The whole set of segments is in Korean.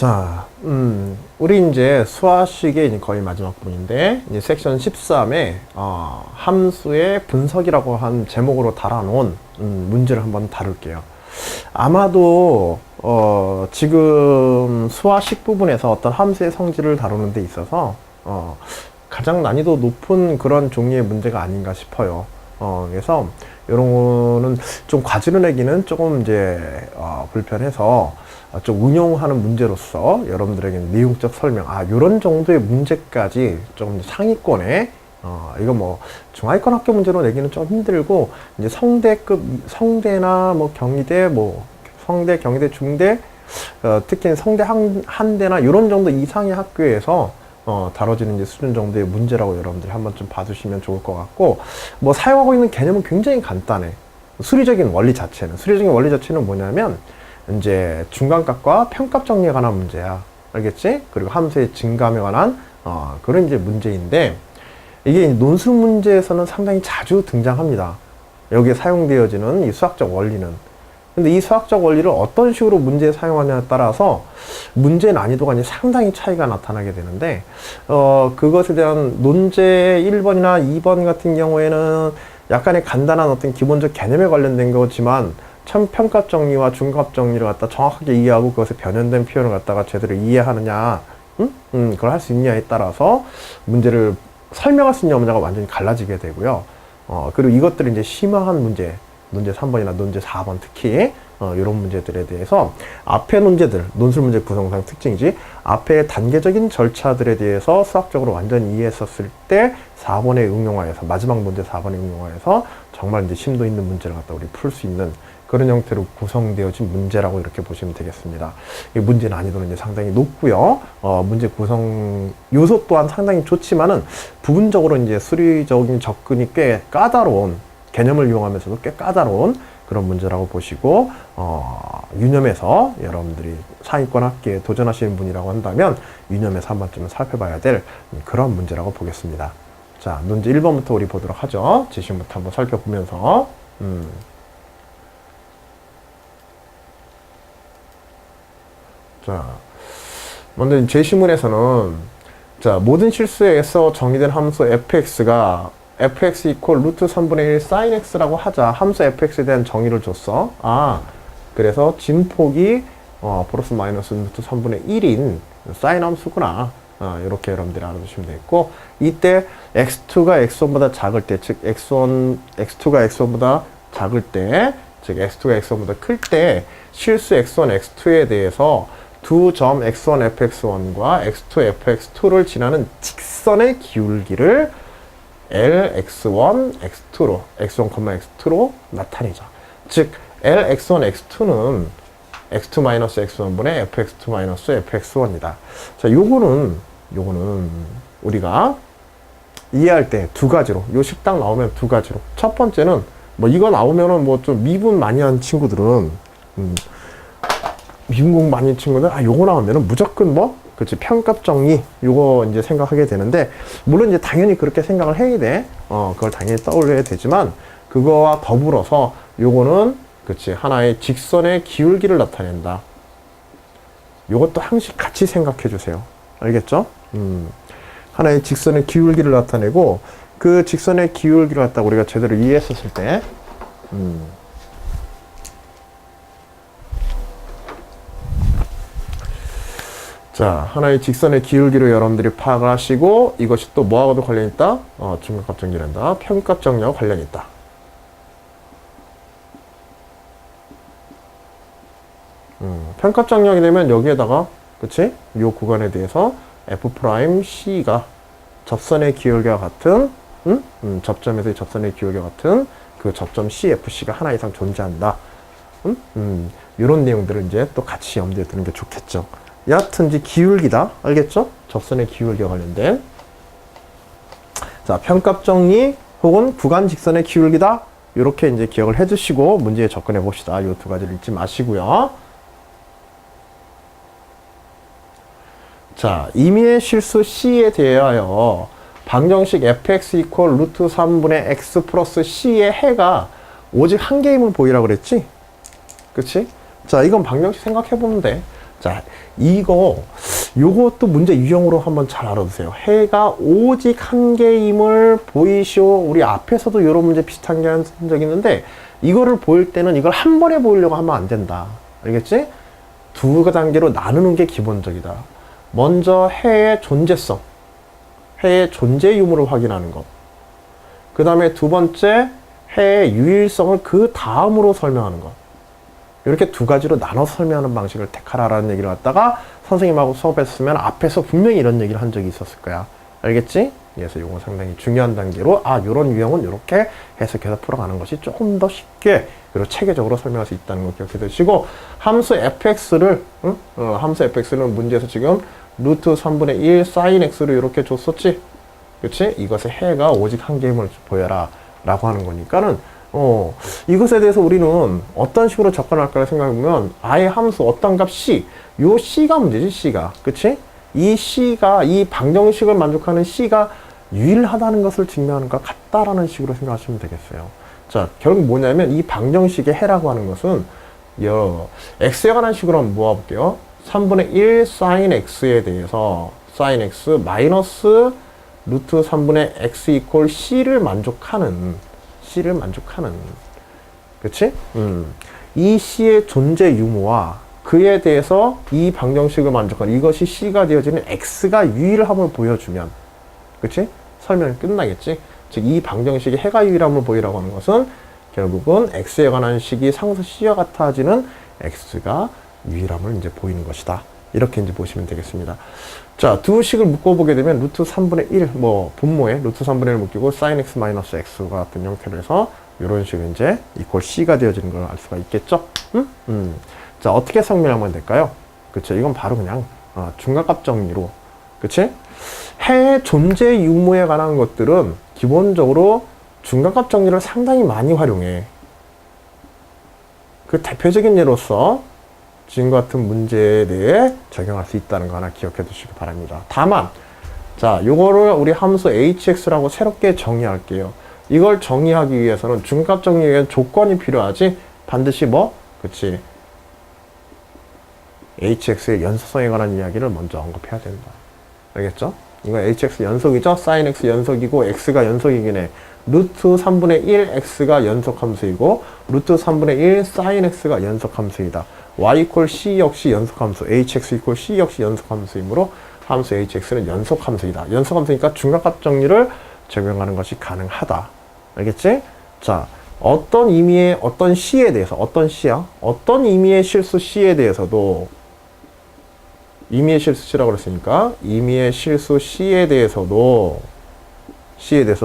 자, 우리 이제 수화식의 이제 거의 마지막 부분인데, 이제 섹션 13에, 함수의 분석이라고 한 제목으로 달아놓은, 문제를 한번 다룰게요. 아마도, 지금 수화식 부분에서 어떤 함수의 성질을 다루는 데 있어서, 가장 난이도 높은 그런 종류의 문제가 아닌가 싶어요. 그래서, 이런 거는 좀 과제로 내기는 조금 이제, 불편해서, 좀 응용하는 문제로서 여러분들에게 내용적 설명, 요런 정도의 문제까지 좀 상위권에, 이거 뭐, 중하위권 학교 문제로 내기는 좀 힘들고, 이제 성대급, 성대나 뭐 경희대, 뭐, 성대, 경희대, 중대, 특히 성대 한 대나 요런 정도 이상의 학교에서, 다뤄지는 이제 수준 정도의 문제라고 여러분들이 한번 좀 봐주시면 좋을 것 같고, 뭐, 사용하고 있는 개념은 굉장히 간단해. 수리적인 원리 자체는 뭐냐면, 이제 중간값과 편값 정리에 관한 문제야. 알겠지? 그리고 함수의 증감에 관한 그런 이제 문제인데, 이게 논술 문제에서는 상당히 자주 등장합니다. 여기에 사용되어지는 이 수학적 원리는. 근데 이 수학적 원리를 어떤 식으로 문제에 사용하냐에 따라서 문제 난이도가 이제 상당히 차이가 나타나게 되는데, 그것에 대한 논제 1번이나 2번 같은 경우에는 약간의 간단한 어떤 기본적 개념에 관련된 거지만, 편값 정리와 중값 정리를 갖다 정확하게 이해하고 그것에 변형된 표현을 갖다가 제대로 이해하느냐, 그걸 할 수 있냐에 따라서 문제를 설명할 수 있냐 없느냐가 완전히 갈라지게 되고요. 그리고 이것들이 이제 심화한 문제, 논제 3번이나 논제 4번 특히, 이런 문제들에 대해서 앞의 문제들, 논술 문제 구성상 특징이지, 앞의 단계적인 절차들에 대해서 수학적으로 완전히 이해했었을 때 4번에 응용하여서, 마지막 문제 4번에 응용하여서 정말 이제 심도 있는 문제를 갖다 우리 풀 수 있는 그런 형태로 구성되어진 문제라고 이렇게 보시면 되겠습니다. 이 문제 난이도는 이제 상당히 높고요. 문제 구성 요소 또한 상당히 좋지만은 부분적으로 이제 수리적인 접근이 꽤 까다로운, 개념을 이용하면서도 꽤 까다로운 그런 문제라고 보시고, 유념해서 여러분들이 상위권 학기에 도전하시는 분이라고 한다면 유념해서 한 번쯤은 살펴봐야 될 그런 문제라고 보겠습니다. 자, 문제 1번부터 우리 보도록 하죠. 지식부터 한번 살펴보면서, 자, 먼저 제시문에서는, 자, 모든 실수에서 정의된 함수 fx가 fx 이퀄 루트 3분의 1 sin x라고 하자. 함수 fx에 대한 정의를 줬어. 그래서 진폭이 플러스 마이너스 루트 3분의 1인 sin 함수구나. 이렇게 여러분들이 알아두시면 되겠고, 이때 x2가 x1보다 작을 때, 즉 x2가 x1보다 작을 때, 즉 x2가 x1보다 클 때 실수 x1, x2에 대해서 두 점 x1 fx1과 x2 fx2를 지나는 직선의 기울기를 lx1 x2로, x1, x2로 나타내자. 즉 lx1 x2는 x2 x1분의 fx2 fx1이다. 자, 요거는 우리가 이해할 때 두 가지로, 요 식당 나오면 두 가지로. 첫 번째는 뭐 이거 나오면은 뭐 좀 미분 많이 한 친구들은, 미분 공부 많이 한 친구들, 요거 나오면은 무조건 뭐, 그렇지, 편값 정리, 요거 이제 생각하게 되는데, 물론 이제 당연히 그렇게 생각을 해야 돼. 그걸 당연히 떠올려야 되지만, 그거와 더불어서 요거는, 그렇지, 하나의 직선의 기울기를 나타낸다. 요것도 항상 같이 생각해 주세요. 알겠죠? 하나의 직선의 기울기를 나타내고, 그 직선의 기울기를 갖다 우리가 제대로 이해했었을 때, 자, 하나의 직선의 기울기를 여러분들이 파악하시고, 이것이 또 뭐하고도 관련이 있다? 중간값 정리란다. 편값 정리하고 관련이 있다. 편값 정리하게 되면 여기에다가, 그치? 이 구간에 대해서 f'C가 접선의 기울기와 같은, 접점에서의 접선의 기울기와 같은 그 접점 CFC가 하나 이상 존재한다. 이런 내용들을 이제 또 같이 염두에 두는 게 좋겠죠. 여하튼 이제 기울기다. 알겠죠? 접선의 기울기와 관련된. 자, 편값 정리 혹은 구간 직선의 기울기다. 이렇게 이제 기억을 해주시고 문제에 접근해 봅시다. 이 두 가지를 잊지 마시고요. 자, 임의의 실수 C에 대하여 방정식 fx 이퀄 루트 3분의 x 플러스 C의 해가 오직 한 개임을 보이라고 그랬지? 그치? 자, 이건 방정식 생각해 보면 돼. 자, 요것도 문제 유형으로 한번 잘 알아두세요. 해가 오직 한 개임을 보이시오. 우리 앞에서도 이런 문제 비슷한 게 한 적이 있는데, 이거를 보일 때는 이걸 한 번에 보이려고 하면 안 된다. 알겠지? 두 단계로 나누는 게 기본적이다. 먼저 해의 존재성, 해의 존재 유무를 확인하는 것. 그 다음에 두 번째, 해의 유일성을 그 다음으로 설명하는 것. 이렇게 두 가지로 나눠서 설명하는 방식을 택하라라는 얘기를 갖다가 선생님하고 수업했으면 앞에서 분명히 이런 얘기를 한 적이 있었을 거야. 알겠지? 그래서 이건 상당히 중요한 단계로, 요런 유형은 이렇게 해석해서 풀어가는 것이 조금 더 쉽게 그리고 체계적으로 설명할 수 있다는 거 기억해 두시고, 함수 fx를 함수 fx는 문제에서 지금 루트 3분의 1 sin x로 이렇게 줬었지? 그치? 이것의 해가 오직 한 개임을 보여라 라고 하는 거니까는 이것에 대해서 우리는 어떤 식으로 접근할까 생각해보면, 아예 함수 어떤 값 c, 요 c가 문제지. c가, 그치? 이 c가, 이 방정식을 만족하는 c가 유일하다는 것을 증명하는 것 같다라는 식으로 생각하시면 되겠어요. 자, 결국 뭐냐면 이 방정식의 해라고 하는 것은 x에 관한 식으로 한번 모아볼게요. 3분의 1 sin x에 대해서 sin x 마이너스 루트 3분의 x 이퀄 c를 만족하는, 그치? 이 c의 존재 유무와 그에 대해서 이 방정식을 만족하는, 이것이 c가 되어지는 x가 유일함을 보여주면, 그치? 설명이 끝나겠지? 즉, 이 방정식이 해가 유일함을 보이라고 하는 것은 결국은 x에 관한 식이 상수 c와 같아지는 x가 유일함을 이제 보이는 것이다. 이렇게 이제 보시면 되겠습니다. 자, 두 식을 묶어보게 되면 루트 3분의 1, 분모에 루트 3분의 1을 묶이고 sin x 마이너스 x가 같은 형태로 해서 이런 식으로 이제 이퀄 c가 되어지는 걸 알 수가 있겠죠? 자, 어떻게 설명하면 될까요? 그쵸? 이건 바로 그냥 중간값 정리로, 그치? 해의 존재 유무에 관한 것들은 기본적으로 중간값 정리를 상당히 많이 활용해. 그 대표적인 예로서 지금과 같은 문제에 대해 적용할 수 있다는 거 하나 기억해 두시기 바랍니다. 다만, 자, 요거를 우리 함수 hx라고 새롭게 정의할게요. 이걸 정의하기 위해서는 중값 정의에 의한 조건이 필요하지, 반드시 그치? hx의 연속성에 관한 이야기를 먼저 언급해야 된다. 알겠죠? 이거 hx 연속이죠? sin x 연속이고 x가 연속이긴 해. 루트 3분의 1 x가 연속함수이고 루트 3분의 1 sin x가 연속함수이다. y 이퀄 c 역시 연속함수, hx 이퀄 c 역시 연속함수이므로 함수 hx는 연속함수이다. 연속함수니까 중간값 정리를 적용하는 것이 가능하다. 알겠지? 자, 어떤 의미의 어떤 c에 대해서, 어떤 c야? 어떤 의미의 실수 c에 대해서도, 의미의 실수 c라고 그랬으니까 의미의 실수 c에 대해서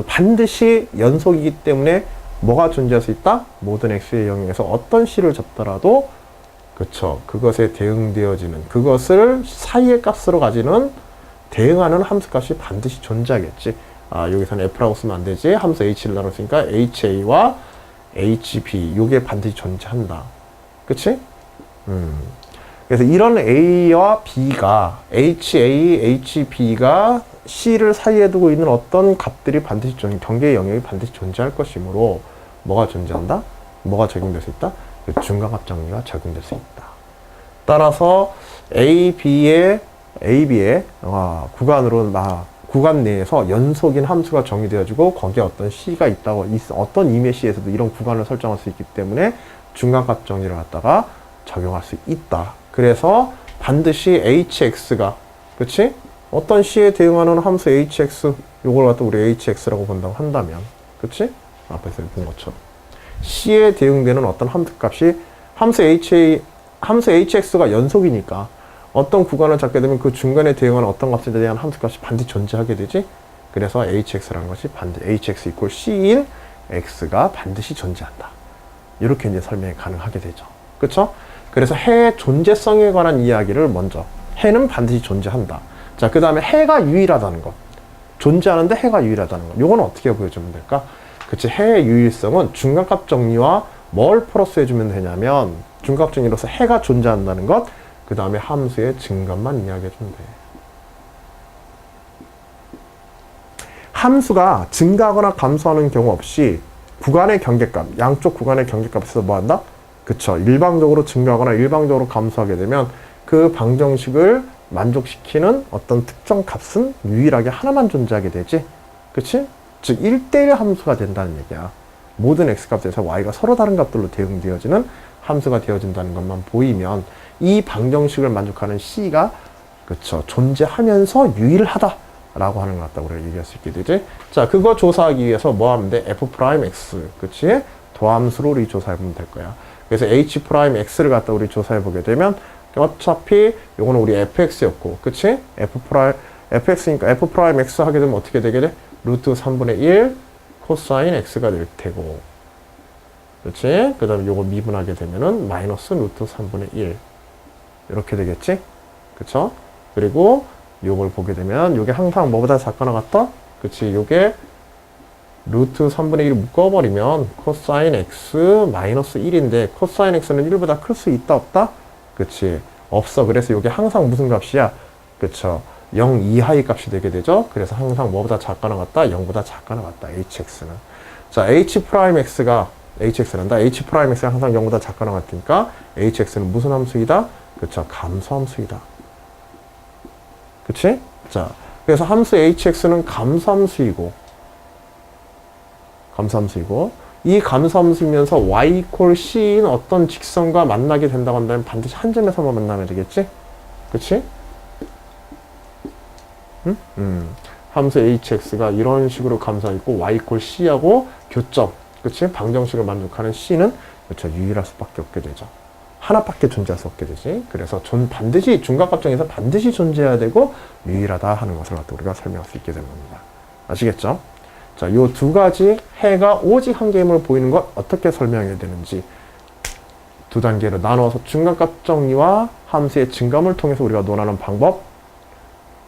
반드시 연속이기 때문에 뭐가 존재할 수 있다? 모든 x의 영역에서 어떤 c를 잡더라도, 그쵸, 그것에 대응되어지는, 그것을 사이의 값으로 가지는 대응하는 함수값이 반드시 존재하겠지. 여기서는 f라고 쓰면 안 되지. 함수 h를 나눴으니까 ha와 hb, 요게 반드시 존재한다. 그치? 그래서 이런 a와 b가, hb가 c를 사이에 두고 있는 어떤 값들이 반드시 경계의 영역이 반드시 존재할 것이므로 뭐가 존재한다? 뭐가 적용될 수 있다? 중간값 정리가 적용될 수 있다. 따라서 AB의 구간 내에서 연속인 함수가 정의되어지고 거기에 어떤 C가 있다고, 어떤 의미의 C에서도 이런 구간을 설정할 수 있기 때문에 중간값 정리를 갖다가 적용할 수 있다. 그래서 반드시 HX가, 그치? 어떤 C에 대응하는 함수 HX, 요걸 갖다 우리 HX라고 본다고 한다면, 그치? 앞에서 본 것처럼. C에 대응되는 어떤 함수값이 함수 hx가 연속이니까 어떤 구간을 잡게 되면 그 중간에 대응하는 어떤 값에 대한 함수값이 반드시 존재하게 되지. 그래서 hx라는 것이 hx 이퀄 c인 x가 반드시 존재한다. 이렇게 이제 설명이 가능하게 되죠. 그쵸? 그래서 해의 존재성에 관한 이야기를 먼저, 해는 반드시 존재한다. 자, 그 다음에 해가 유일하다는 것. 존재하는데 해가 유일하다는 것. 요건 어떻게 보여주면 될까? 그치, 해의 유일성은 중간값 정리와 뭘 플러스 해주면 되냐면, 중간값 정리로서 해가 존재한다는 것, 그 다음에 함수의 증감만 이야기해주면 돼. 함수가 증가하거나 감소하는 경우 없이 구간의 경계값, 양쪽 구간의 경계값에서 뭐 한다? 그쵸, 일방적으로 증가하거나 일방적으로 감소하게 되면 그 그 방정식을 만족시키는 어떤 특정 값은 유일하게 하나만 존재하게 되지. 그치? 즉 1대1 함수가 된다는 얘기야. 모든 x값에서 y가 서로 다른 값들로 대응되어지는 함수가 되어진다는 것만 보이면 이 방정식을 만족하는 c가 그쵸 존재하면서 유일하다라고 하는 것 같다 우리가 얘기할 수 있게 되지. 자, 그거 조사하기 위해서 뭐 하면 돼? f'x 그치? 도함수로 우리 조사해보면 될 거야. 그래서 h'x를 갖다 우리 조사해보게 되면 어차피 요거는 우리 fx였고 그치? fx니까 f'x 하게 되면 어떻게 되게 돼? 루트 3분의 1 코사인 x가 될 테고 그렇지? 그 다음에 요거 미분하게 되면은 마이너스 루트 3분의 1 이렇게 되겠지? 그쵸? 그리고 요걸 보게 되면 요게 항상 뭐보다 작거나 같다? 그치? 요게 루트 3분의 1 묶어버리면 코사인 x 마이너스 1인데 코사인 x는 1보다 클 수 있다 없다? 그치? 없어. 그래서 요게 항상 무슨 값이야? 그쵸? 0 이하의 값이 되게 되죠. 그래서 항상 뭐보다 작거나 같다? 0보다 작거나 같다. hx는. 자, h'x가 hx란다. h'x가 항상 0보다 작거나 같으니까 hx는 무슨 함수이다? 그쵸? 감소함수이다. 그치? 자, 그래서 함수 hx는 감소함수이고 이 감소함수이면서 y equal c인 어떤 직선과 만나게 된다고 한다면 반드시 한 점에서만 만나면 되겠지? 그치? 함수 hx가 이런 식으로 감소하고 y equal c하고 교점, 그치? 방정식을 만족하는 c는 그쵸? 유일할 수밖에 없게 되죠. 하나밖에 존재할 수 없게 되지. 그래서 반드시 중간값정에서 반드시 존재해야 되고 유일하다 하는 것을 우리가 설명할 수 있게 된 겁니다. 아시겠죠? 자, 요 두 가지 해가 오직 한 개임을 보이는 것 어떻게 설명해야 되는지 두 단계로 나눠서 중간값 정리와 함수의 증감을 통해서 우리가 논하는 방법.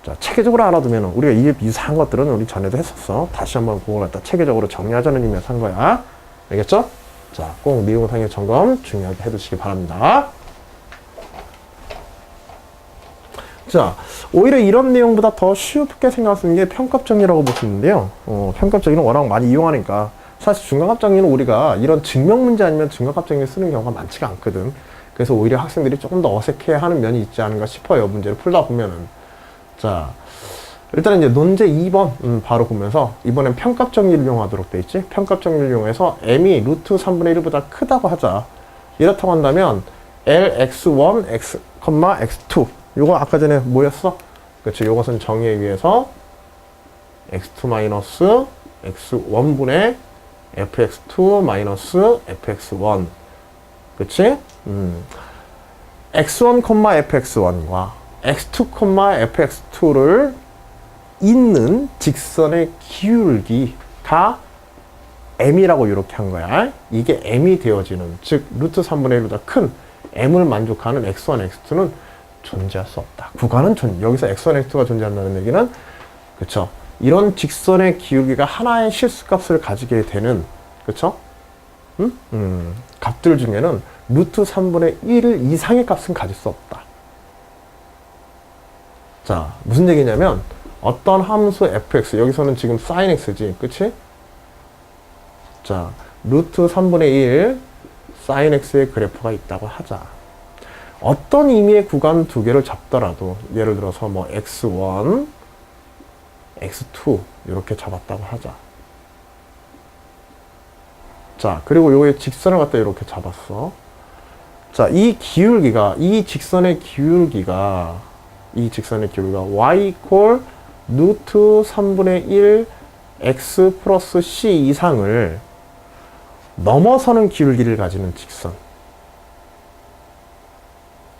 자, 체계적으로 알아두면 우리가 이 이상한 것들은 우리 전에도 했었어. 다시 한번 그걸 갖다 체계적으로 정리하자는 의미에서 한 거야. 알겠죠? 자, 꼭 미분상의 점검 중요하게 해두시기 바랍니다. 자, 오히려 이런 내용보다 더 쉽게 생각할 수 있는 게 평값 정리라고 볼 수 있는데요. 평값 정리는 워낙 많이 이용하니까 사실 중간값 정리는 우리가 이런 증명 문제 아니면 중간값 정리 쓰는 경우가 많지가 않거든. 그래서 오히려 학생들이 조금 더 어색해하는 면이 있지 않은가 싶어요. 문제를 풀다 보면은. 자, 일단 이제 논제 2번 바로 보면서 이번엔 평값 정리를 이용하도록 돼 있지. 평값 정리를 이용해서 m이 루트 3분의 1보다 크다고 하자. 이렇다고 한다면 lx1, x, x2 요거 아까 전에 뭐였어? 그렇죠. 요것은 정의에 의해서 x2 마이너스 x1분의 fx2 마이너스 fx1 그치? x1, fx1과 x2, fx2를 잇는 직선의 기울기가 m이라고 이렇게 한 거야. 이게 m이 되어지는, 즉 루트 3분의 1보다 큰 m을 만족하는 x1, x2는 존재할 수 없다. 구간은 여기서 x1, x2가 존재한다는 얘기는 그쵸? 이런 직선의 기울기가 하나의 실수값을 가지게 되는 그쵸? 값들 중에는 루트 3분의 1 이상의 값은 가질 수 없다. 자, 무슨 얘기냐면 어떤 함수 fx, 여기서는 지금 sin x지, 그치? 자, 루트 3분의 1 sin x의 그래프가 있다고 하자. 어떤 의미의 구간 두 개를 잡더라도 예를 들어서 뭐 x1, x2 이렇게 잡았다고 하자. 자, 그리고 요의 직선을 갖다 이렇게 잡았어. 자, 이 직선의 기울기가 y equal 루트 3분의 1 x 플러스 c 이상을 넘어서는 기울기를 가지는 직선.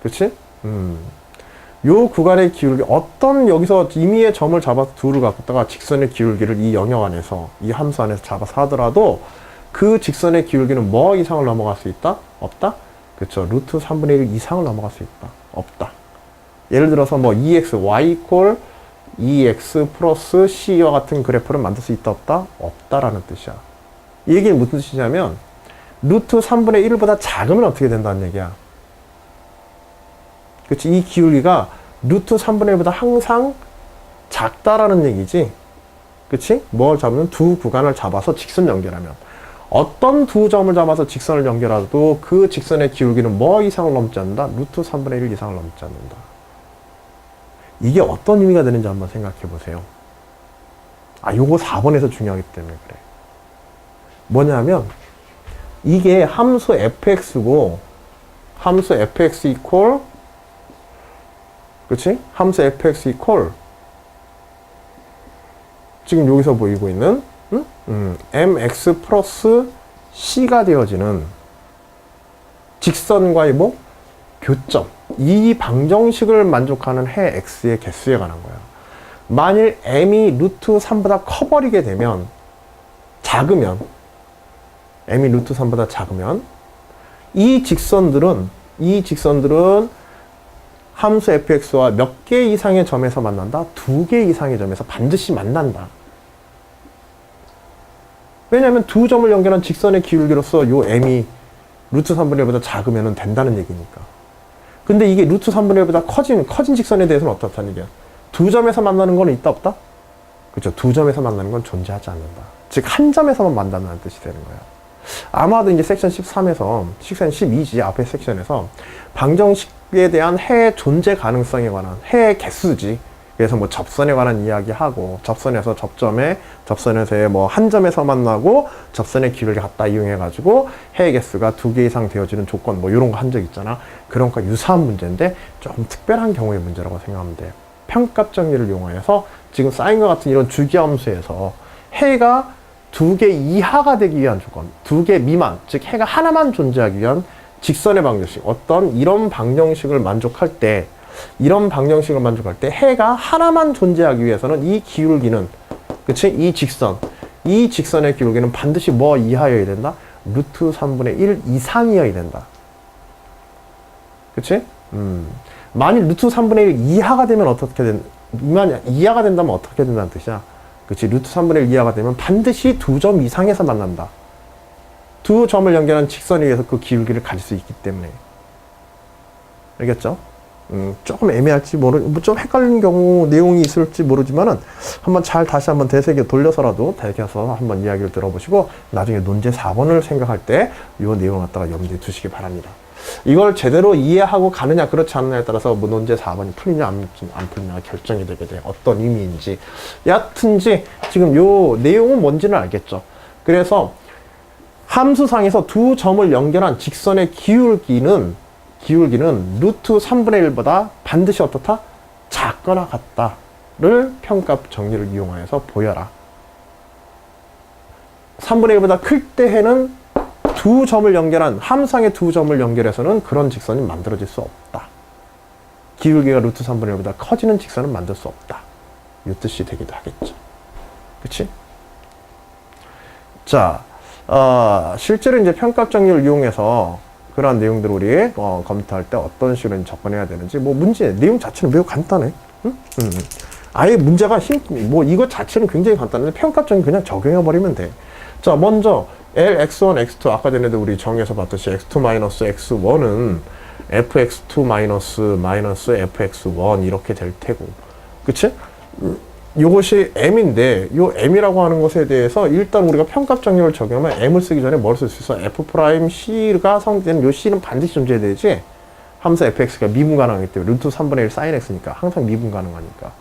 그치? 요 구간의 기울기, 어떤 여기서 임의의 점을 잡아서 둘을 갖다가 직선의 기울기를 이 영역 안에서, 이 함수 안에서 잡아서 하더라도 그 직선의 기울기는 뭐 이상을 넘어갈 수 있다? 없다? 그쵸. 루트 3분의 1 이상을 넘어갈 수 있다? 없다. 예를 들어서 뭐 y equal 2x 플러스 c와 같은 그래프를 만들 수 있다? 없다? 없다라는 뜻이야. 이 얘기는 무슨 뜻이냐면 루트 3분의 1보다 작으면 어떻게 된다는 얘기야. 그치? 이 기울기가 루트 3분의 1보다 항상 작다라는 얘기지. 그치? 뭘 잡으면 두 구간을 잡아서 직선 연결하면. 어떤 두 점을 잡아서 직선을 연결하도 그 직선의 기울기는 뭐 이상을 넘지 않는다? 루트 3분의 1 이상을 넘지 않는다. 이게 어떤 의미가 되는지 한번 생각해 보세요. 요거 4번에서 중요하기 때문에 그래. 뭐냐면 이게 함수 fx고 함수 fx 이퀄 그치? 함수 fx 이퀄 지금 여기서 보이고 있는 mx 플러스 c가 되어지는 직선과의 뭐? 교점. 이 방정식을 만족하는 해 x의 개수에 관한 거야. 만일 m이 루트 3보다 커버리게 되면 작으면 m이 루트 3보다 작으면 이 직선들은 함수 fx와 몇 개 이상의 점에서 만난다? 2개 이상의 점에서 반드시 만난다. 왜냐하면 두 점을 연결한 직선의 기울기로서 요 m이 루트 3분의 1보다 작으면 된다는 얘기니까. 근데 이게 루트 3분의 1보다 커진 직선에 대해서는 어떻다는 얘기야? 두 점에서 만나는 건 있다 없다? 그렇죠. 두 점에서 만나는 건 존재하지 않는다. 즉 한 점에서만 만난다는 뜻이 되는 거야. 아마도 이제 섹션 13에서 섹션 12지 앞에 섹션에서 방정식에 대한 해의 존재 가능성에 관한 해의 개수지. 그래서 뭐 접선에 관한 이야기하고 접선에서의 뭐 한 점에서 만나고 접선의 기울기 갖다 이용해 가지고 해의 개수가 2개 이상 되어지는 조건 뭐 이런 거 한 적 있잖아. 그런 거 유사한 문제인데 좀 특별한 경우의 문제라고 생각하면 돼. 평값 정리를 이용하여서 지금 사인과 같은 이런 주기함수에서 해가 2개 이하가 되기 위한 조건, 2개 미만, 즉 해가 하나만 존재하기 위한 직선의 방정식, 어떤 이런 방정식을 만족할 때 해가 하나만 존재하기 위해서는 이 기울기는, 그치? 이 직선의 기울기는 반드시 뭐 이하여야 된다? 루트 3분의 1 이상이어야 된다. 그치? 만일 루트 3분의 1 이하가 되면 이하가 된다면 어떻게 된다는 뜻이야? 그치? 루트 3분의 1 이하가 되면 반드시 2점 이상에서 만난다. 두 점을 연결한 직선에 의해서 그 기울기를 가질 수 있기 때문에. 알겠죠? 조금 애매할지 좀 헷갈리는 경우 내용이 있을지 모르지만은 다시 한번 되새겨 돌려서라도 되새겨서 한번 이야기를 들어보시고 나중에 논제 4번을 생각할 때 이 내용을 갖다가 염두에 두시기 바랍니다. 이걸 제대로 이해하고 가느냐 그렇지 않느냐에 따라서 뭐 논제 4번이 풀리냐 안 풀리냐 결정이 되게 돼. 어떤 의미인지 여하튼지 지금 요 내용은 뭔지는 알겠죠. 그래서 함수상에서 두 점을 연결한 직선의 기울기는 루트 3분의 1보다 반드시 어떻다? 작거나 같다를 평값 정리를 이용하여서 보여라. 3분의 1보다 클 때 해는 함수상의 두 점을 연결해서는 그런 직선이 만들어질 수 없다. 기울기가 루트 3분의 1보다 커지는 직선은 만들 수 없다. 이 뜻이 되기도 하겠죠. 그치? 자, 실제로 이제 평값 정리를 이용해서 그러한 내용들을 우리 검토할 때 어떤 식으로 접근해야 되는지 내용 자체는 매우 간단해. 아예 문제가 이것 자체는 굉장히 간단한데 평값 정리 그냥 적용해 버리면 돼. 자, 먼저 Lx1, x2 아까 전에도 우리 정의에서 봤듯이 x2-x1은 fx2-fx1 이렇게 될 테고, 그치? 요것이 m인데 요 m이라고 하는 것에 대해서 일단 우리가 평값 정리를 적용하면 m을 쓰기 전에 뭘 쓸 수 있어? f'c가 성립되는 요 c는 반드시 존재해야 되지. 함수 fx가 미분 가능하기 때문에 루트 3분의 1 sin x니까 항상 미분 가능하니까,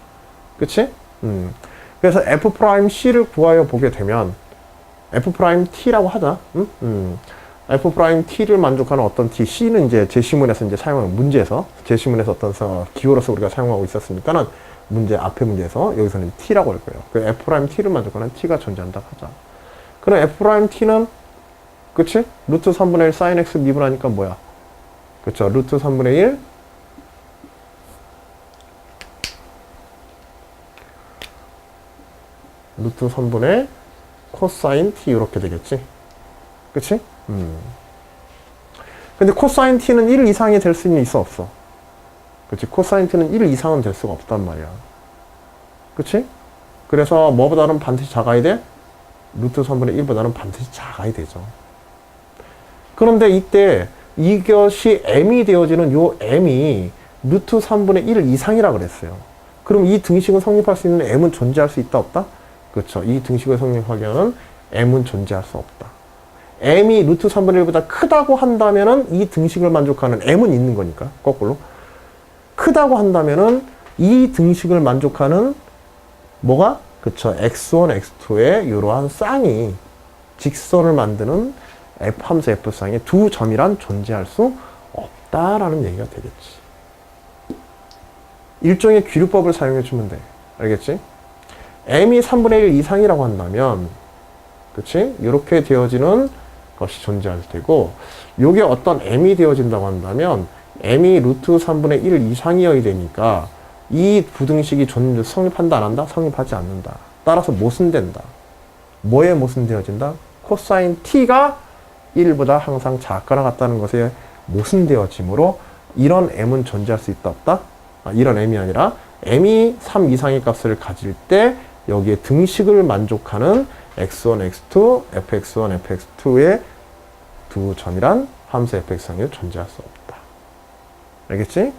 그치? 그래서 f'c를 구하여 보게 되면 f't라고 하자. f't를 만족하는 어떤 t, c는 이제 제시문에서 이제 사용하는 문제에서 어떤 기호로서 우리가 사용하고 있었으니까는 앞에 문제에서 여기서는 t라고 할 거예요. 그 f't를 만족하는 t가 존재한다고 하자. 그럼 f't는 그치? 루트 3분의 1 sin x 미분하니까 뭐야? 그쵸? 루트 3분의 1 루트 3분의 코사인 t 이렇게 되겠지? 그치? 근데 코사인 t는 1 이상이 될 수는 있어 없어? 그치? 코사인 t는 1 이상은 될 수가 없단 말이야. 그치? 그래서 뭐보다는 반드시 작아야 돼? 루트 3분의 1보다는 반드시 작아야 되죠. 그런데 이때 이것이 m이 되어지는 요 m이 루트 3분의 1 이상이라 그랬어요. 그럼 이 등식은 성립할 수 있는 m은 존재할 수 있다 없다? 그렇죠. 이 등식을 성립하기 위한 m은 존재할 수 없다. m이 루트 3분의 1보다 크다고 한다면은 이 등식을 만족하는 m은 있는 거니까, 거꾸로. 크다고 한다면은 이 등식을 만족하는 뭐가? 그쵸. x1, x2의 이러한 쌍이 직선을 만드는 f 함수 f쌍의 두 점이란 존재할 수 없다라는 얘기가 되겠지. 일종의 귀류법을 사용해 주면 돼. 알겠지? m이 3분의 1 이상이라고 한다면, 그치? 이렇게 되어지는 것이 존재할 테고, 요게 어떤 m이 되어진다고 한다면, m이 루트 3분의 1 이상이어야 되니까, 이 부등식이 성립한다, 안 한다? 성립하지 않는다. 따라서 모순된다. 뭐에 모순되어진다? 코사인 t가 1보다 항상 작거나 같다는 것에 모순되어지므로, 이런 m은 존재할 수 있다, 없다? 이런 m이 아니라 m이 3 이상의 값을 가질 때 여기에 등식을 만족하는 x1, x2, fx1, fx2의 두 점이란 함수 fx상이 존재할 수 없다. 알겠지?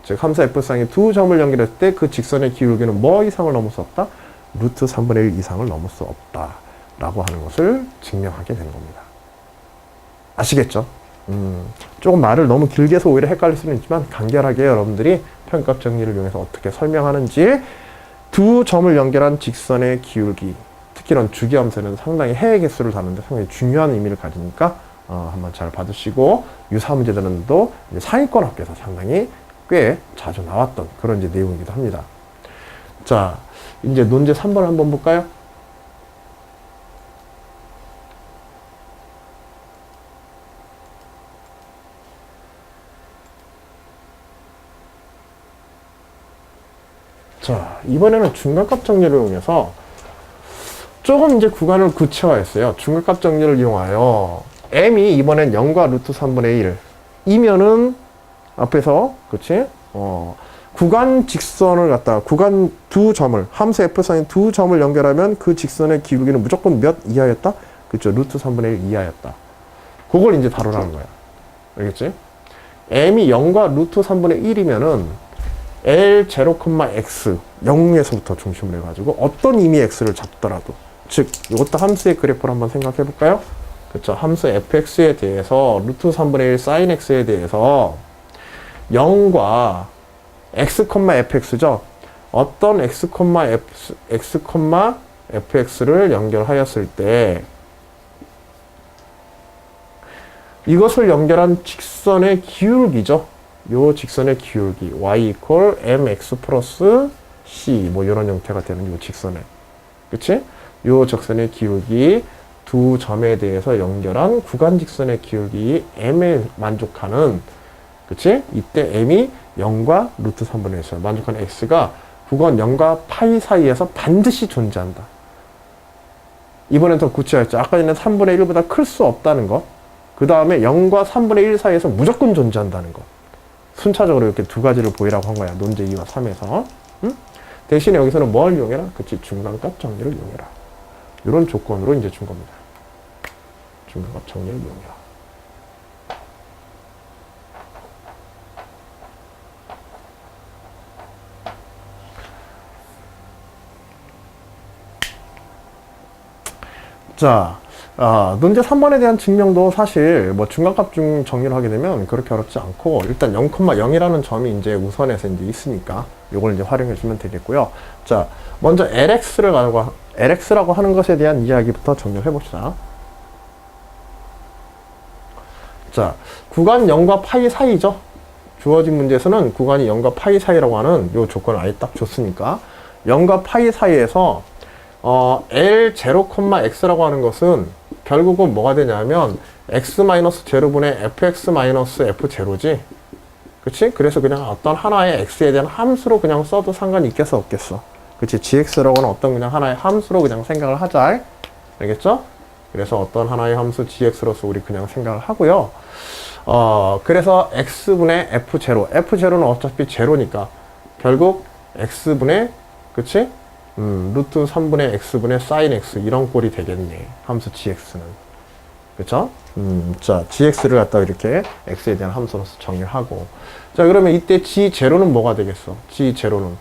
즉 함수 f상이 두 점을 연결했을 때 그 직선의 기울기는 뭐 이상을 넘을 수 없다? 루트 3분의 1 이상을 넘을 수 없다 라고 하는 것을 증명하게 된 겁니다. 아시겠죠? 조금 말을 너무 길게 해서 오히려 헷갈릴 수는 있지만 간결하게 여러분들이 평값 정리를 이용해서 어떻게 설명하는지, 두 점을 연결한 직선의 기울기, 특히 이런 주기함수는 상당히 해의 개수를 다루는데 상당히 중요한 의미를 가지니까 한번 잘 봐두시고, 유사 문제들은도 상위권 학교에서 상당히 꽤 자주 나왔던 그런 이제 내용이기도 합니다. 자, 이제 논제 3번 한번 볼까요? 자, 이번에는 중간값 정리를 이용해서 조금 이제 구간을 구체화했어요. 중간값 정리를 이용하여 m이 이번엔 0과 루트 3분의 1 이면은 앞에서, 그치? 구간 직선을 갖다가 구간 두 점을, 함수 f선의 두 점을 연결하면 그 직선의 기울기는 무조건 몇 이하였다? 그쵸? 루트 3분의 1 이하였다. 그걸 이제 다루라는 거야. 알겠지? m이 0과 루트 3분의 1이면은 L0,x 0에서부터 중심을 해가지고 어떤 의미의 x를 잡더라도, 즉 이것도 함수의 그래프를 한번 생각해 볼까요? 그쵸? 함수 fx에 대해서 루트 3분의 1 sin x에 대해서 0과 x, fx죠. 어떤 x, fx를 연결하였을 때 이것을 연결한 직선의 기울기죠. 요 직선의 기울기 y equal mx 플러스 c 뭐 이런 형태가 되는 요 직선의, 그치? 요 직선의 기울기 두 점에 대해서 연결한 구간 직선의 기울기 m에 만족하는, 그치? 이때 m이 0과 루트 3분의 1을 만족하는 x가 구간 0과 파이 사이에서 반드시 존재한다. 이번엔 더 구체화했죠. 아까 전에 3분의 1보다 클 수 없다는 것. 그 다음에 0과 3분의 1 사이에서 무조건 존재한다는 것. 순차적으로 이렇게 두 가지를 보이라고 한 거야. 논제 2와 3에서. 응? 대신에 여기서는 뭘 이용해라? 그치? 중간값 정리를 이용해라. 이런 조건으로 이제 준 겁니다. 중간값 정리를 이용해라. 자, 논제 3번에 대한 증명도 사실 뭐 중간값 정리를 하게 되면 그렇게 어렵지 않고, 일단 0,0이라는 점이 이제 우선에서 이제 있으니까 요걸 이제 활용해 주면 되겠고요. 자, 먼저 LX라고 하는 것에 대한 이야기부터 정리를 해봅시다. 자, 구간 0과 파이 사이죠. 주어진 문제에서는 구간이 0과 파이 사이라고 하는 요 조건을 아예 딱 줬으니까 0과 파이 사이에서 L0,x라고 하는 것은 결국은 뭐가 되냐면 x-0분의 fx-f0지. 그치? 그래서 그냥 어떤 하나의 x에 대한 함수로 그냥 써도 상관이 있겠어, 없겠어? 그치? gx라고 하는 어떤 그냥 하나의 함수로 그냥 생각을 하자. 알겠죠? 그래서 어떤 하나의 함수 gx로서 우리 그냥 생각을 하고요. 그래서 x분의 f0. f0는 어차피 제로니까 결국 x분의, 그치? 루트 3분의 x분의 sin x 이런 꼴이 되겠네. 함수 gx는. 그쵸? 자, gx를 갖다가 이렇게 x에 대한 함수로서 정의를 하고. 자, 그러면 이때 g0는 뭐가 되겠어? g0는.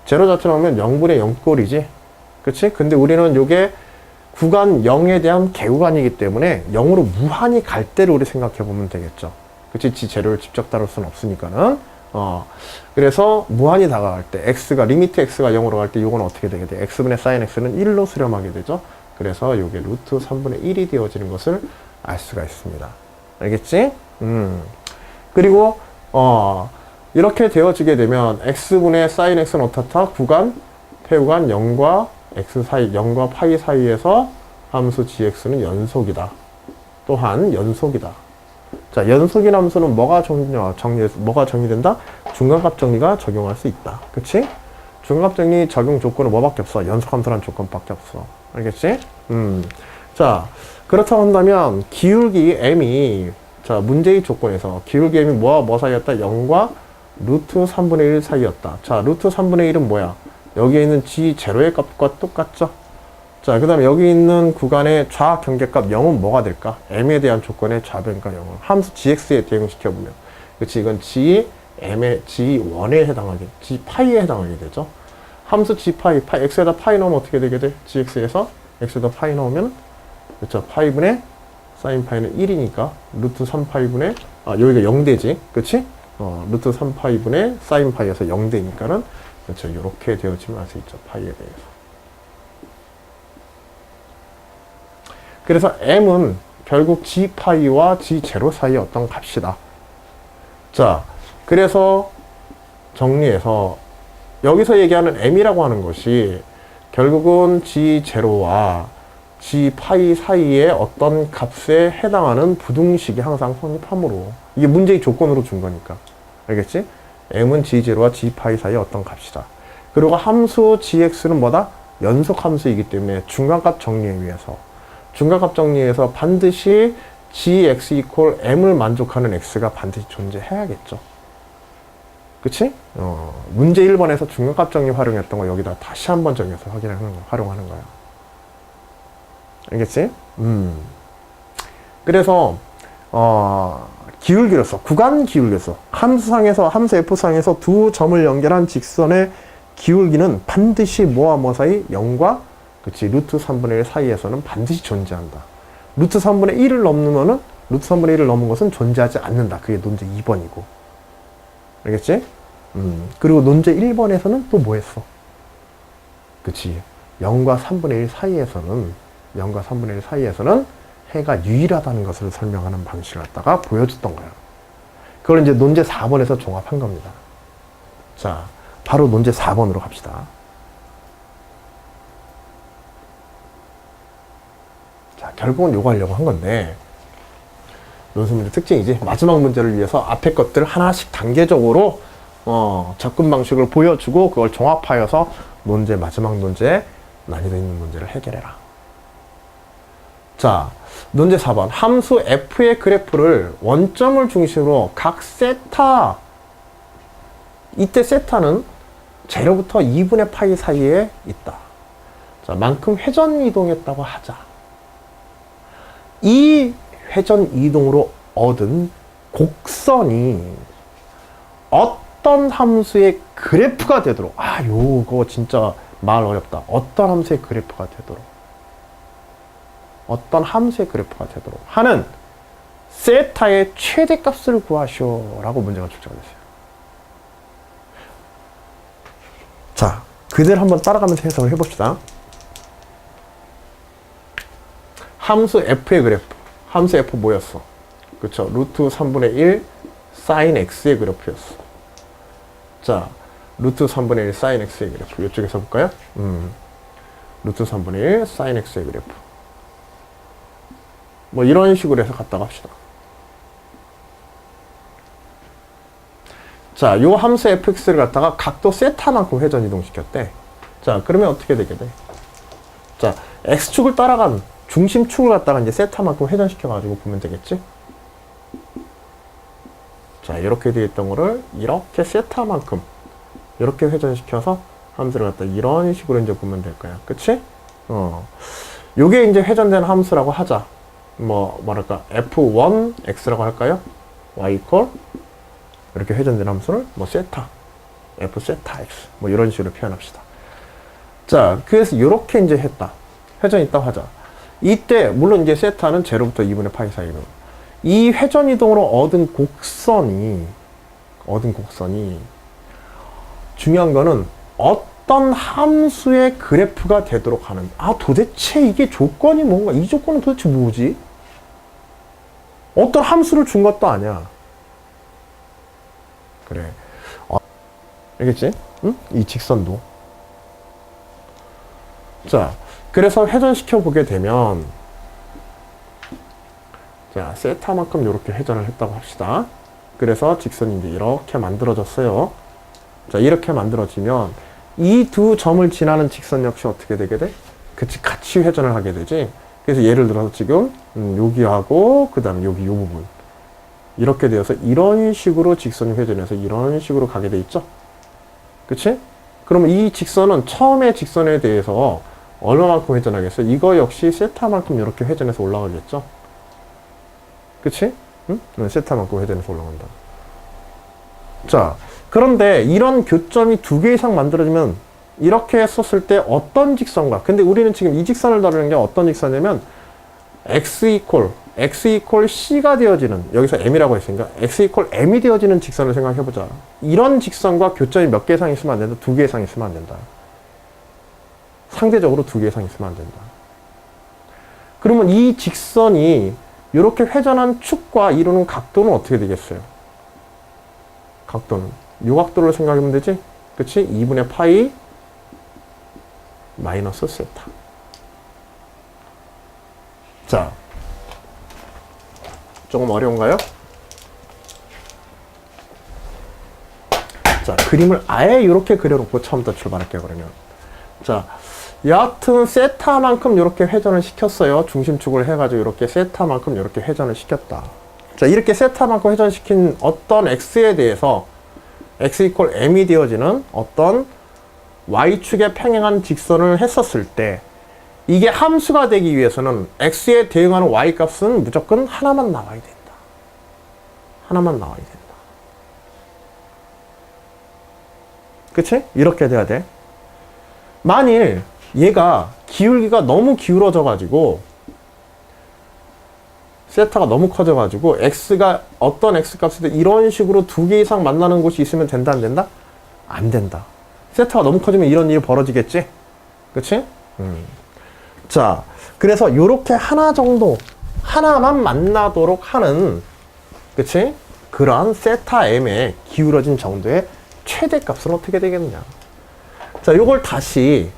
제로 자체로 하면 0분의 0꼴이지. 그치? 근데 우리는 요게 구간 0에 대한 개구간이기 때문에 0으로 무한히 갈 때를 우리 생각해 보면 되겠죠. 그치? 지 재료를 직접 다룰 수는 없으니까는. 그래서 무한히 다가갈 때 x가 리미트 x가 0으로 갈 때 이건 어떻게 되게 돼? x분의 sin x는 1로 수렴하게 되죠. 그래서 이게 루트 3분의 1이 되어지는 것을 알 수가 있습니다. 알겠지? 그리고 이렇게 되어지게 되면 x분의 sin x는 어떻다? 구간 태우간 0과 x 사이, 0과 파이 사이에서 함수 gx는 연속이다. 또한 연속이다. 자, 연속인 함수는 뭐가 정리된다? 중간값 정리가 적용할 수 있다. 그치? 중간값 정리 적용 조건은 뭐밖에 없어? 연속함수란 조건밖에 없어. 알겠지? 자, 그렇다고 한다면 기울기 m이 자, 문제의 조건에서 기울기 m이 뭐와 뭐 사이였다? 0과 루트 3분의 1 사이였다. 자, 루트 3분의 1은 뭐야? 여기에 있는 g0의 값과 똑같죠? 자, 그 다음에 여기 있는 구간의 좌 경계값 0은 뭐가 될까? m에 대한 조건의 좌 변가 0은 함수 gx에 대응시켜보면 그치? 이건 gm의 g1에 해당하게 g파이에 해당하게 되죠. 함수 g파이, x에다 파이 넣으면 어떻게 되게 돼? gx에서 x에다 파이 넣으면 그쵸? 파이분의 sin 파이는 1이니까 루트 3파이분의 여기가 0대지 그치? 루트 3파이분의 sin 파이에서 0대니까는 그렇죠. 이렇게 되어지면 알 수 있죠. 파이에 대해서. 그래서 m은 결국 g파이와 g0 사이의 어떤 값이다. 자, 그래서 정리해서 여기서 얘기하는 m이라고 하는 것이 결국은 g0와 g파이 사이의 어떤 값에 해당하는 부등식이 항상 성립하므로 이게 문제의 조건으로 준 거니까. 알겠지? m은 g0와 g파이 사이의 어떤 값이다. 그리고 함수 gx는 뭐다? 연속 함수이기 때문에 중간값 정리에 의해서 중간값 정리에서 반드시 gx equal m을 만족하는 x가 반드시 존재해야겠죠. 그치? 문제 1번에서 중간값 정리 활용했던 거 여기다 다시 한번 정리해서 활용하는 거야. 알겠지? 그래서 기울기로서 구간 기울기로서 함수 f상에서 두 점을 연결한 직선의 기울기는 반드시 뭐와 뭐 사이? 0과 그치 루트 3분의 1 사이에서는 반드시 존재한다. 루트 3분의 1을 넘으면은 루트 3분의 1을 넘은 것은 존재하지 않는다. 그게 논제 2번이고. 알겠지? 그리고 논제 1번에서는 또 뭐 했어? 그치 0과 3분의 1 사이에서는 0과 3분의 1 사이에서는 해가 유일하다는 것을 설명하는 방식을 갖다가 보여줬던 거야. 그걸 이제 논제 4번에서 종합한 겁니다. 자, 바로 논제 4번으로 갑시다. 자, 결국은 요거 하려고 한 건데, 논술 문제 특징이지. 마지막 문제를 위해서 앞에 것들 하나씩 단계적으로, 접근 방식을 보여주고, 그걸 종합하여서 마지막 논제에 난이도 있는 문제를 해결해라. 자, 논제 4번. 함수 f의 그래프를 원점을 중심으로 각 세타, 이때 세타는 제로부터 2분의 파이 사이에 있다. 자, 만큼 회전 이동했다고 하자. 이 회전 이동으로 얻은 곡선이 어떤 함수의 그래프가 되도록, 요거 진짜 말 어렵다. 어떤 함수의 그래프가 되도록 하는 세타의 최대값을 구하시오 라고 문제가 출제가 됐어요. 자, 그대로 한번 따라가면서 해석을 해봅시다. 함수 f의 그래프. 함수 f 뭐였어? 그쵸? 루트 3분의 1 sin x의 그래프였어. 자, 루트 3분의 1 sin x의 그래프. 이쪽에서 볼까요? 루트 3분의 1 sin x의 그래프. 뭐 이런 식으로 해서 갔다가 합시다. 자, 요 함수 fx를 갖다가 각도 세타만큼 회전 이동시켰대. 자, 그러면 어떻게 되게 돼? 자, x축을 따라간 중심축을 갖다가 이제 세타만큼 회전시켜가지고 보면 되겠지? 자, 이렇게 되어 있던 거를 이렇게 세타만큼 이렇게 회전시켜서 함수를 갖다 이런 식으로 이제 보면 될 거야. 그치? 요게 이제 회전된 함수라고 하자. 뭐랄까, f1x라고 할까요? y equal 이렇게 회전된 함수를 세타, f 세타 x 이런 식으로 표현합시다. 자, 그래서 이렇게 이제 했다. 회전이 있다고 하자. 이때 물론 이제 세타는 제로부터 2분의 파이 사이로 이 회전 이동으로 얻은 곡선이 중요한 거는 어떤 함수의 그래프가 되도록 하는, 도대체 이게 조건이 뭔가? 이 조건은 도대체 뭐지? 어떤 함수를 준 것도 아니야. 그래. 알겠지? 응? 이 직선도. 자, 그래서 회전시켜 보게 되면, 자, 세타만큼 이렇게 회전을 했다고 합시다. 그래서 직선이 이제 이렇게 만들어졌어요. 자, 이렇게 만들어지면 이 두 점을 지나는 직선 역시 어떻게 되게 돼? 그치, 같이 회전을 하게 되지. 그래서 예를 들어서 지금 여기하고 그 다음에 여기 이 부분 이렇게 되어서 이런 식으로 직선이 회전해서 이런 식으로 가게 돼 있죠. 그치? 그러면 이 직선은 처음에 직선에 대해서 얼마만큼 회전하겠어요? 이거 역시 세타만큼 이렇게 회전해서 올라가겠죠. 그치? 응? 세타만큼 회전해서 올라간다. 자, 그런데 이런 교점이 두 개 이상 만들어지면 이렇게 했었을 때 어떤 직선과, 근데 우리는 지금 이 직선을 다루는 게 어떤 직선이냐면 x 이퀄 c가 되어지는, 여기서 m이라고 했으니까 x 이퀄 m이 되어지는 직선을 생각해보자. 이런 직선과 교점이 몇 개 이상 있으면 안 된다? 두 개 이상 있으면 안 된다. 상대적으로 두 개 이상 있으면 안 된다. 그러면 이 직선이 이렇게 회전한 축과 이루는 각도는 어떻게 되겠어요? 각도는 이 각도를 생각하면 되지? 그치? 2분의 파이 마이너스 세타. 자, 조금 어려운가요? 자, 그림을 아예 이렇게 그려놓고 처음부터 출발할게요, 그러면. 자, 여하튼 세타만큼 이렇게 회전을 시켰어요. 중심축을 해가지고 이렇게 세타만큼 이렇게 회전을 시켰다. 자, 이렇게 세타만큼 회전시킨 어떤 x에 대해서 x 이퀄 m이 되어지는 어떤 y축에 평행한 직선을 했었을 때 이게 함수가 되기 위해서는 x에 대응하는 y 값은 무조건 하나만 나와야 된다. 하나만 나와야 된다. 그치? 이렇게 돼야 돼. 만일 얘가 기울기가 너무 기울어져 가지고 세타가 너무 커져 가지고 x가 어떤 x 값을 때 이런 식으로 두 개 이상 만나는 곳이 있으면 된다 안 된다? 안 된다. 세타가 너무 커지면 이런 일이 벌어지겠지? 그치? 자, 그래서 요렇게 하나 정도, 하나만 만나도록 하는, 그치? 그러한 세타 m의 기울어진 정도의 최대값은 어떻게 되겠냐? 자, 요걸 다시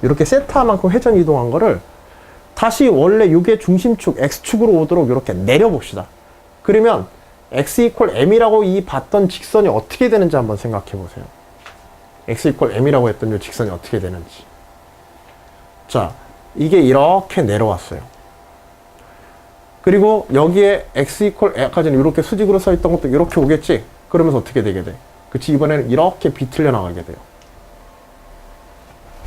이렇게 세타만큼 회전 이동한 거를 다시 원래 요게 중심축 x축으로 오도록 이렇게 내려봅시다. 그러면 x 이퀄 m이라고 이 봤던 직선이 어떻게 되는지 한번 생각해 보세요. x 이퀄 m이라고 했던 이 직선이 어떻게 되는지. 자, 이게 이렇게 내려왔어요. 그리고 여기에 x 이퀄 아까 전에 이렇게 수직으로 써 있던 것도 이렇게 오겠지? 그러면서 어떻게 되게 돼? 그치? 이번에는 이렇게 비틀려 나가게 돼요.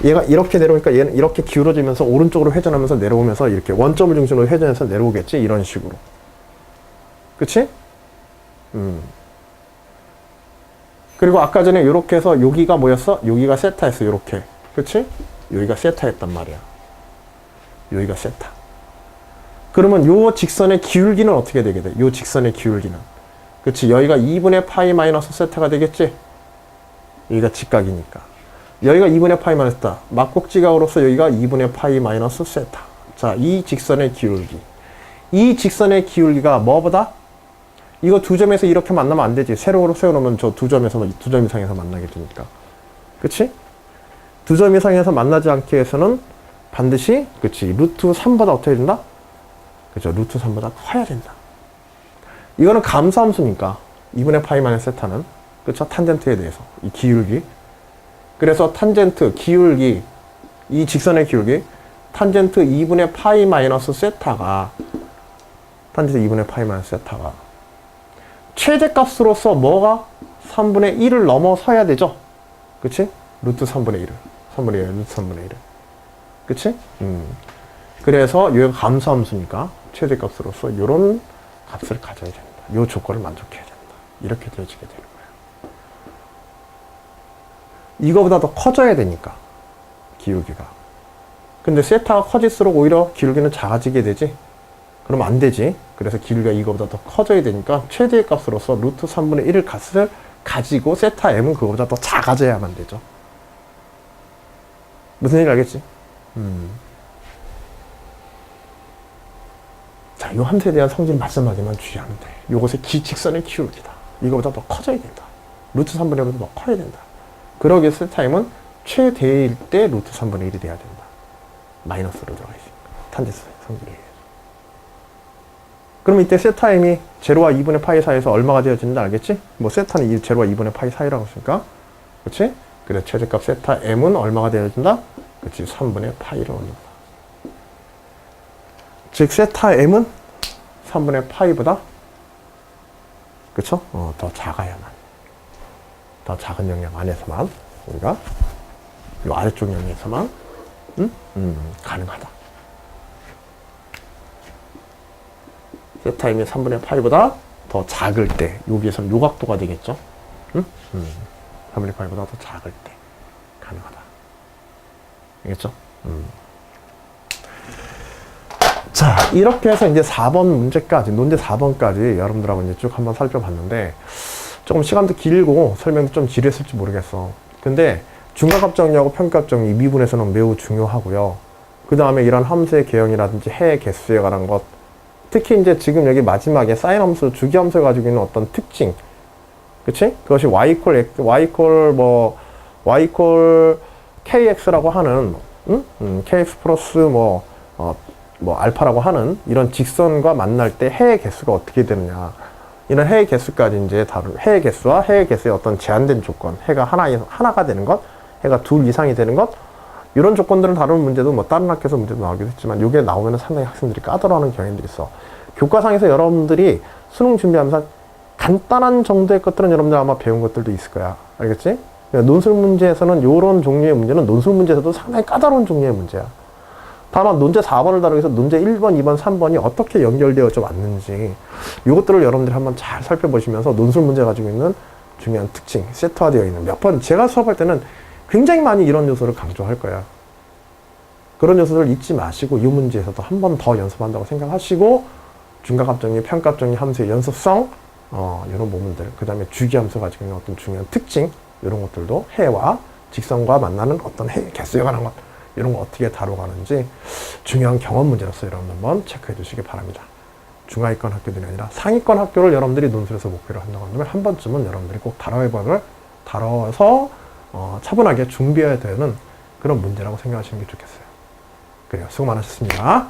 얘가 이렇게 내려오니까 얘는 이렇게 기울어지면서 오른쪽으로 회전하면서 내려오면서 이렇게 원점을 중심으로 회전해서 내려오겠지? 이런 식으로. 그치? 그리고 아까 전에 이렇게 해서 여기가 뭐였어? 여기가 세타였어. 이렇게. 그치? 여기가 세타였단 말이야. 여기가 세타. 그러면 요 직선의 기울기는 어떻게 되게 돼? 요 직선의 기울기는. 그치? 여기가 2분의 파이 마이너스 세타가 되겠지? 여기가 직각이니까. 여기가 2분의 파이 마이너스 세타. 막곡지각으로서 여기가 2분의 파이 마이너스 세타. 자, 이 직선의 기울기. 이 직선의 기울기가 뭐보다? 이거 두 점에서 이렇게 만나면 안 되지. 세로로 세워놓으면 저 두 점 이상에서 만나게 되니까. 그치? 두 점 이상에서 만나지 않기 위해서는 반드시, 그치? 루트 3보다 어떻게 된다? 그죠? 루트 3보다 커야 된다. 이거는 감소함수니까. 2분의 파이 마이너스 세타는. 그쵸? 탄젠트에 대해서. 이 기울기. 그래서 탄젠트, 기울기, 이 직선의 기울기, 탄젠트 2분의 파이 마이너스 세타가, 탄젠트 2분의 파이 마이너스 세타가, 최대값으로서 뭐가 3분의 1을 넘어서야 되죠? 그치? 루트 3분의 1을. 3분의 1, 루트 3분의 1을. 그치? 그래서 여기가 감소함수니까 최대값으로서 이런 값을 가져야 된다. 이 조건을 만족해야 된다. 이렇게 되어지게 되는 거예요. 이거보다 더 커져야 되니까, 기울기가. 근데 세타가 커질수록 오히려 기울기는 작아지게 되지. 그럼 안 되지. 그래서 기울기가 이거보다 더 커져야 되니까 최대의 값으로서 루트 3분의 1을 값을 가지고 세타 m은 그거보다 더 작아져야만 되죠. 무슨 얘기 알겠지? 자, 요 함수에 대한 성질 마지막에만 주의하면 돼. 요것의 직선의 기울기다. 이거보다 더 커져야 된다. 루트 3분의 1보다 더 커야 된다. 그러기 위해서 세타 m은 최대일 때 루트 3분의 1이 돼야 된다. 마이너스로 들어가 있으니까. 탄젠스 성질이. 그럼 이때 세타 m이 제로와 2분의 파이 사이에서 얼마가 되어지는지 알겠지? 뭐 세타는 제로와 2분의 파이 사이라고 했으니까. 그렇지? 그래 최대값 세타 m은 얼마가 되어진다? 그렇지. 3분의 파이를 얻는다. 즉 세타 m은 3분의 파이보다 그쵸? 더 작아야만. 더 작은 영역 안에서만 우리가 이 아래쪽 영역에서만 가능하다. 세타 m이 3분의 파이보다 더 작을 때 여기에서는 요각도가 되겠죠? 3분의 파이보다 더 작을 때 가능하다. 알겠죠? 자, 이렇게 해서 이제 4번 문제까지, 논제 4번까지 여러분들하고 이제 쭉 한번 살펴봤는데, 조금 시간도 길고 설명도 좀 지루했을지 모르겠어. 근데 중괄값 정리하고 편값 정리 이 부분에서는 매우 중요하고요. 그 다음에 이런 함수의 개형이라든지 해의 개수에 관한 것, 특히 이제 지금 여기 마지막에 사인 함수, 주기 함수가 가지고 있는 어떤 특징, 그치? 그것이 y kx라고 하는, kx 플러스 알파라고 하는 이런 직선과 만날 때 해의 개수가 어떻게 되느냐. 이런 해의 개수까지 이제 해의 개수와 해의 개수의 어떤 제한된 조건, 해가 하나가 되는 것, 해가 둘 이상이 되는 것, 이런 조건들을 다루는 문제도 뭐 다른 학교에서 문제도 나오기도 했지만, 이게 나오면 상당히 학생들이 까다로워하는 경향들이 있어. 교과상에서 여러분들이 수능 준비하면서 간단한 정도의 것들은 여러분들 아마 배운 것들도 있을 거야. 알겠지? 논술 문제에서는 이런 종류의 문제는 논술 문제에서도 상당히 까다로운 종류의 문제야. 다만 논제 4번을 다루기 위해서 논제 1번, 2번, 3번이 어떻게 연결되어져 왔는지 이것들을 여러분들이 한번 잘 살펴보시면서 논술 문제 가지고 있는 중요한 특징, 세트화되어 있는 몇 번 제가 수업할 때는 굉장히 많이 이런 요소를 강조할 거야. 그런 요소를 잊지 마시고 이 문제에서도 한 번 더 연습한다고 생각하시고 중괄값 정리, 편값 정리 함수의 연습성 이런 부분들, 그 다음에 주기함수 가지고 있는 어떤 중요한 특징 이런 것들도 해와 직선과 만나는 어떤 해 개수에 관한 것 이런 거 어떻게 다뤄가는지 중요한 경험 문제로서 여러분 한번 체크해 주시기 바랍니다. 중하위권 학교들이 아니라 상위권 학교를 여러분들이 논술에서 목표로 한다고 한다면 한 번쯤은 여러분들이 꼭 다뤄서 차분하게 준비해야 되는 그런 문제라고 생각하시는 게 좋겠어요. 그래요. 수고 많으셨습니다.